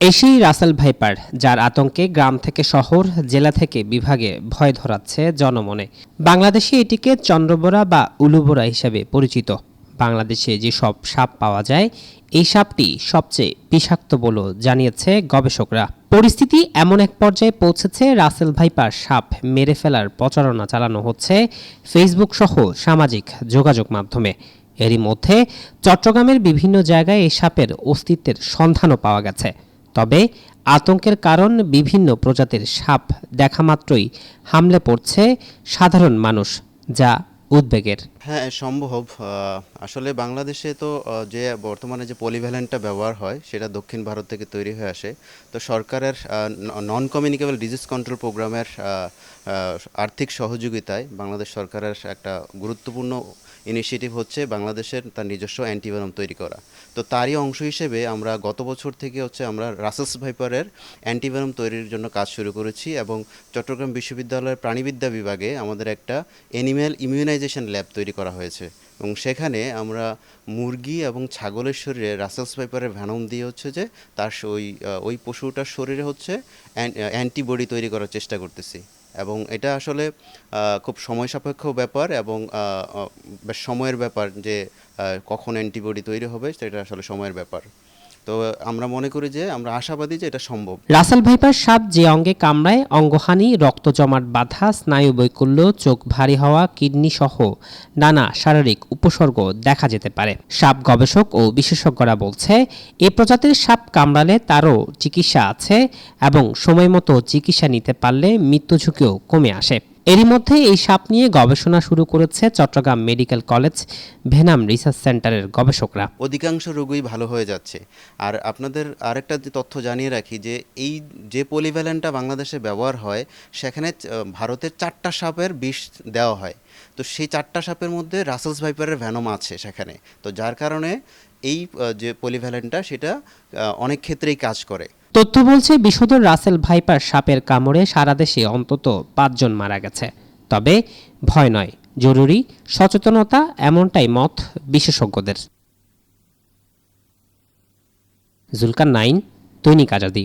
এসেই Russell viper, যার আতঙ্কে গ্রাম থেকে শহর, জেলা থেকে বিভাগে ভয় ধরাচ্ছে জনমনে। বাংলাদেশে এটিকে চন্দ্রবোরা বা উলুবোরা হিসেবে পরিচিত। বাংলাদেশে যেসব সাপ পাওয়া যায়, এই সাপটি সবচেয়ে বিষাক্ত বলে জানিয়েছে গবেষকরা। পরিস্থিতি এমন এক পর্যায়ে পৌঁছেছে, রাসেল ভাইপার সাপ মেরে ফেলার প্রচারণা চালানো হচ্ছে ফেসবুক সহ সামাজিক যোগাযোগ মাধ্যমে। এরই মধ্যে চট্টগ্রামের বিভিন্ন জায়গায় এই সাপের অস্তিত্বের সন্ধানও পাওয়া গেছে। তবে আতঙ্কের কারণ, বিভিন্ন প্রজাতির সাপ দেখা মাত্রই হামলে পড়ছে সাধারণ মানুষ, যা উদ্বেগের। হ্যাঁ, সম্ভব। আসলে বাংলাদেশে তো যে বর্তমানে যে পলিভ্যালেন্টটা ব্যবহার হয় সেটা দক্ষিণ ভারত থেকে তৈরি হয়ে আসে। তো সরকারের নন কমিউনিকেবল ডিজিজ কন্ট্রোল প্রোগ্রামের আর্থিক সহযোগিতায় বাংলাদেশ সরকারের একটা গুরুত্বপূর্ণ ইনিশিয়েটিভ হচ্ছে বাংলাদেশের তার নিজস্ব অ্যান্টিভেনম তৈরি করা। তো তারই অংশ হিসেবে আমরা গত বছর থেকে আমরা রাসেলস ভাইপারের অ্যান্টিভেনম তৈরির জন্য কাজ শুরু করেছি এবং চট্টগ্রাম বিশ্ববিদ্যালয়ের প্রাণিবিদ্যা বিভাগে আমাদের একটা অ্যানিম্যাল ইমিউনাইজেশন ল্যাব তৈরি করা হয়েছে এবং সেখানে আমরা মুরগি এবং ছাগলের শরীরে রাসেলস ভাইপারের ভ্যানম দিয়ে যে তার ওই পশুটার শরীরে অ্যান্টিবডি তৈরি করার চেষ্টা করতেছি এবং এটা আসলে খুব সময় সাপেক্ষ ব্যাপার এবং বেশ সময়ের ব্যাপার যে কখন অ্যান্টিবডি তৈরি হবে সেটা আসলে সময়ের ব্যাপার। তো আমরা মনে করি যে আমরা আশাবাদী যে এটা সম্ভব। রাসেল ভাইপার সাপ যে অঙ্গে কামড়ায়, অঙ্গহানি, রক্ত জমাট বাঁধা, স্নায়ু বৈকল্য, চোখ ভারী হওয়া, কিডনি সহ নানা শারীরিক উপসর্গ দেখা যেতে পারে। সাপ গবেষক ও বিশেষজ্ঞরা বলছে, এ প্রজাতির সাপ কামড়ালে তারও চিকিৎসা আছে এবং সময়মতো চিকিৎসা নিতে পারলে মৃত্যু ঝুঁকিও কমে আসে। এরই মধ্যে এই সাপ নিয়ে গবেষণা শুরু করেছে Chattogram medical college venom research সেন্টারের গবেষকরা। অধিকাংশ রোগই ভালো হয়ে যাচ্ছে। আর আপনাদের আরেকটা যে তথ্য জানিয়ে রাখি যে এই যে পলিভ্যালেন্টটা বাংলাদেশে ব্যবহার হয় সেখানে ভারতের 4টা সাপের বিষ দেওয়া হয়। তো সেই 4টা সাপের মধ্যে রাসেলস ভাইপারের ভ্যানম আছে সেখানে। তো যার কারণে এই যে পলিভ্যালেন্টটা সেটা অনেক ক্ষেত্রেই কাজ করে। তথ্য বলছে, বিষধর রাসেল ভাইপার সাপের কামড়ে সারা দেশে অন্তত 5 জন মারা গেছে। তবে ভয় নয়, জরুরি সচেতনতা, এমনটাই মত বিশেষজ্ঞদের। জুলকার নাইন, দৈনিক আজাদী।